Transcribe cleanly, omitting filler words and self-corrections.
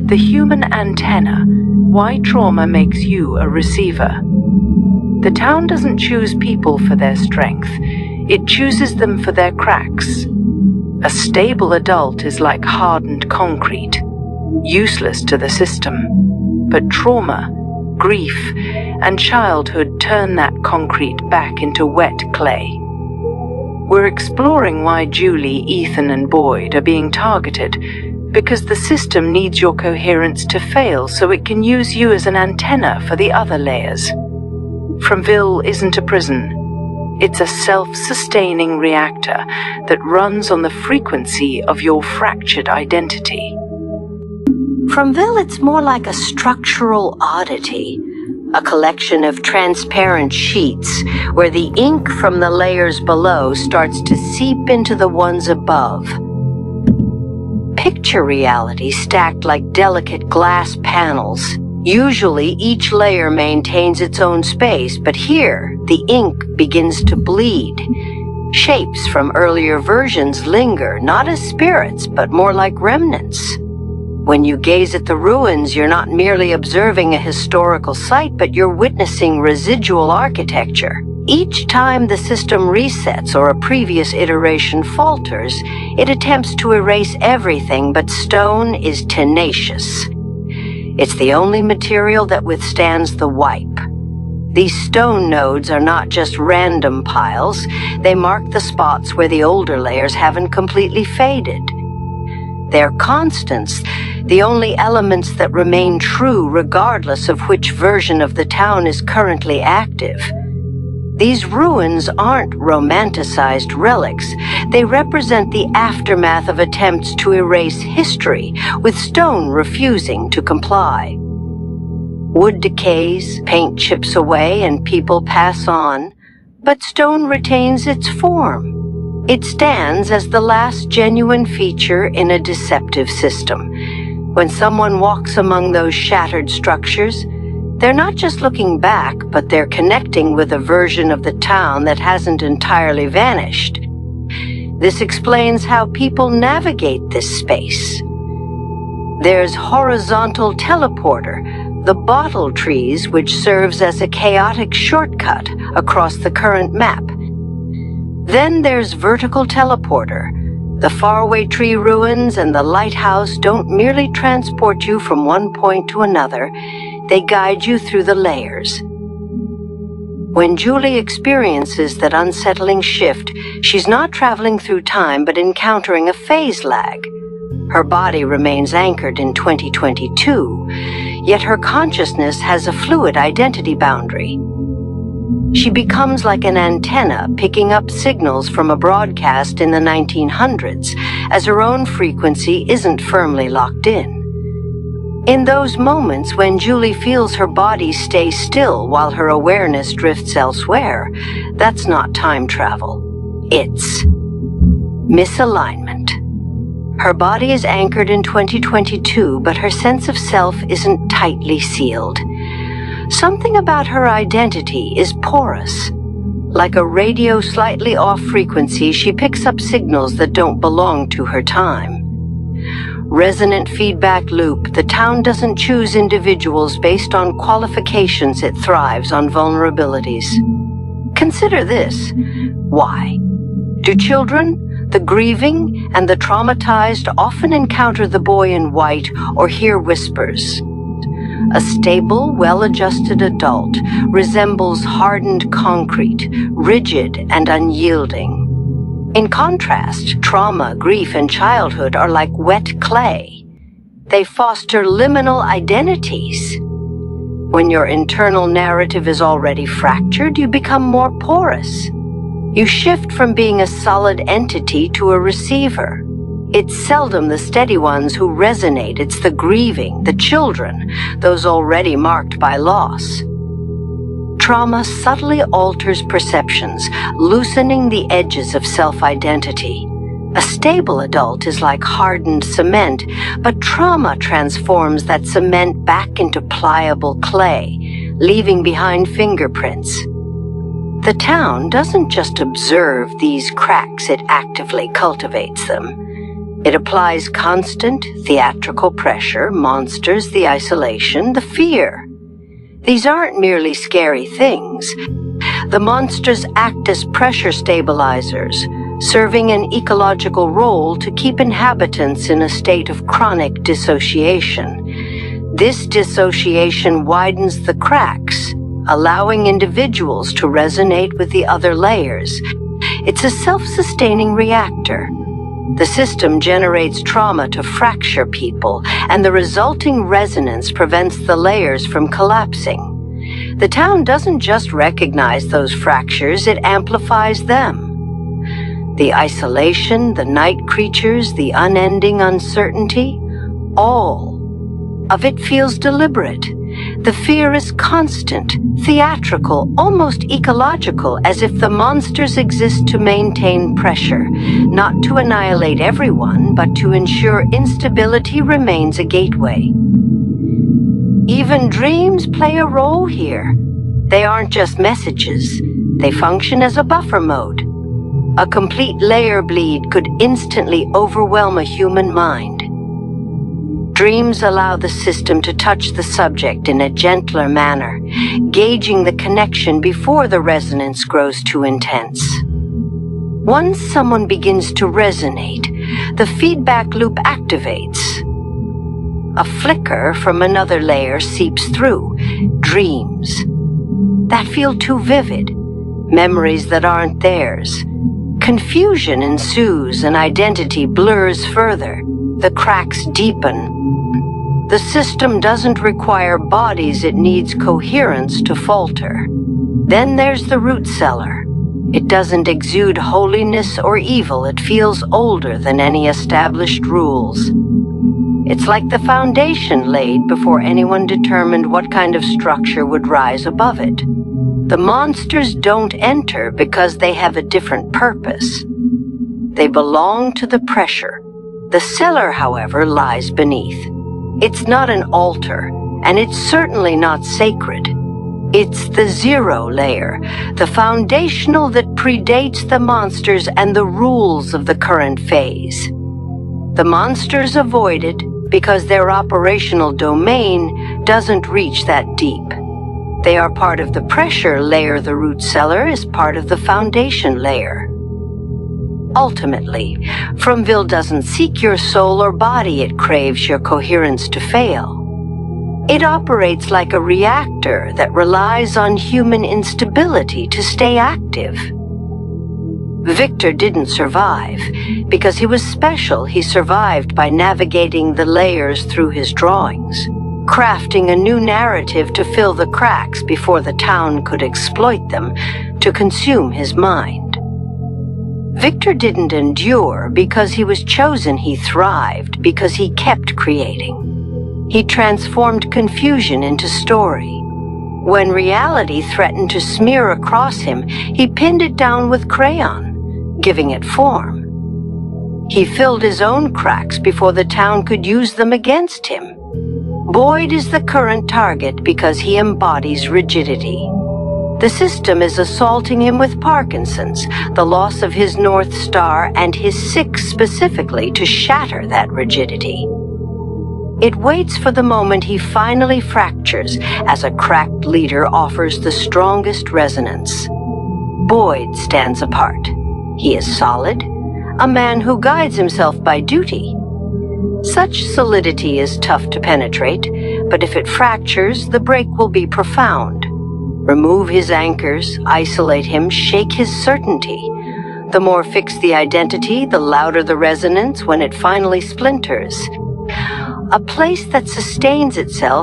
the human antenna, why trauma makes you a receiver. The town doesn't choose people for their strength, it chooses them for their cracks. A stable adult is like hardened concrete, useless to the system. But trauma, grief, and childhood turn that concrete back into wet clay. We're exploring why Julie, Ethan, and Boyd are being targeted, because the system needs your coherence to fail so it can use you as an antenna for the other layers. Fromville isn't a prison. It's a self-sustaining reactor that runs on the frequency of your fractured identity. Fromville, it's more like a structural oddity, a collection of transparent sheets where the ink from the layers below starts to seep into the ones above. Picture reality stacked like delicate glass panels. Usually, each layer maintains its own space, but here, the ink begins to bleed. Shapes from earlier versions linger, not as spirits, but more like remnants. When you gaze at the ruins, you're not merely observing a historical site, but you're witnessing residual architecture. Each time the system resets or a previous iteration falters, it attempts to erase everything, but stone is tenacious. It's the only material that withstands the wipe. These stone nodes are not just random piles, they mark the spots where the older layers haven't completely faded. They're constants, the only elements that remain true regardless of which version of the town is currently active. These ruins aren't romanticized relics. They represent the aftermath of attempts to erase history, with stone refusing to comply. Wood decays, paint chips away, and people pass on, but stone retains its form. It stands as the last genuine feature in a deceptive system. When someone walks among those shattered structures, they're not just looking back, but they're connecting with a version of the town that hasn't entirely vanished. This explains how people navigate this space. There's horizontal teleporter, the bottle trees, which serves as a chaotic shortcut across the current map. Then there's vertical teleporter. The faraway tree ruins and the lighthouse don't merely transport you from one point to another, they guide you through the layers. When Julie experiences that unsettling shift, she's not traveling through time but encountering a phase lag. Her body remains anchored in 2022, yet her consciousness has a fluid identity boundary. She becomes like an antenna picking up signals from a broadcast in the 1900s, as her own frequency isn't firmly locked in. In those moments when Julie feels her body stay still while her awareness drifts elsewhere, that's not time travel. It's misalignment. Her body is anchored in 2022, but her sense of self isn't tightly sealed. Something about her identity is porous. Like a radio slightly off frequency, she picks up signals that don't belong to her time. Resonant feedback loop, the town doesn't choose individuals based on qualifications, it thrives on vulnerabilities. Consider this. Why? Do children, the grieving, and the traumatized often encounter the boy in white or hear whispers? A stable, well-adjusted adult resembles hardened concrete, rigid and unyielding. In contrast, trauma, grief, and childhood are like wet clay. They foster liminal identities. When your internal narrative is already fractured, you become more porous. You shift from being a solid entity to a receiver. It's seldom the steady ones who resonate, it's the grieving, the children, those already marked by loss. Trauma subtly alters perceptions, loosening the edges of self-identity. A stable adult is like hardened cement, but trauma transforms that cement back into pliable clay, leaving behind fingerprints. The town doesn't just observe these cracks, it actively cultivates them. It applies constant theatrical pressure, monsters, the isolation, the fear. These aren't merely scary things. The monsters act as pressure stabilizers, serving an ecological role to keep inhabitants in a state of chronic dissociation. This dissociation widens the cracks, allowing individuals to resonate with the other layers. It's a self-sustaining reactor. The system generates trauma to fracture people, and the resulting resonance prevents the layers from collapsing. The town doesn't just recognize those fractures, it amplifies them. The isolation, the night creatures, the unending uncertainty, all of it feels deliberate. The fear is constant, theatrical, almost ecological, as if the monsters exist to maintain pressure, not to annihilate everyone, but to ensure instability remains a gateway. Even dreams play a role here. They aren't just messages. They function as a buffer mode. A complete layer bleed could instantly overwhelm a human mind. Dreams allow the system to touch the subject in a gentler manner, gauging the connection before the resonance grows too intense. Once someone begins to resonate, the feedback loop activates. A flicker from another layer seeps through. Dreams that feel too vivid, memories that aren't theirs. Confusion ensues and identity blurs further. The cracks deepen. The system doesn't require bodies, it needs coherence to falter. Then there's the root cellar. It doesn't exude holiness or evil, it feels older than any established rules. It's like the foundation laid before anyone determined what kind of structure would rise above it. The monsters don't enter because they have a different purpose. They belong to the pressure. The cellar, however, lies beneath. It's not an altar, and it's certainly not sacred. It's the zero layer, the foundational that predates the monsters and the rules of the current phase. The monsters avoid it because their operational domain doesn't reach that deep. They are part of the pressure layer. The root cellar is part of the foundation layer. Ultimately, Fromville doesn't seek your soul or body, it craves your coherence to fail. It operates like a reactor that relies on human instability to stay active. Victor didn't survive. Because he was special, he survived by navigating the layers through his drawings, crafting a new narrative to fill the cracks before the town could exploit them to consume his mind. Victor didn't endure because he was chosen, he thrived because he kept creating. He transformed confusion into story. When reality threatened to smear across him, he pinned it down with crayon, giving it form. He filled his own cracks before the town could use them against him. Boyd is the current target because he embodies rigidity. The system is assaulting him with Parkinson's, the loss of his North Star, and his six specifically to shatter that rigidity. It waits for the moment he finally fractures as a cracked leader offers the strongest resonance. Boyd stands apart. He is solid, a man who guides himself by duty. Such solidity is tough to penetrate, but if it fractures, the break will be profound. Remove his anchors, isolate him, shake his certainty. The more fixed the identity, the louder the resonance when it finally splinters. A place that sustains itself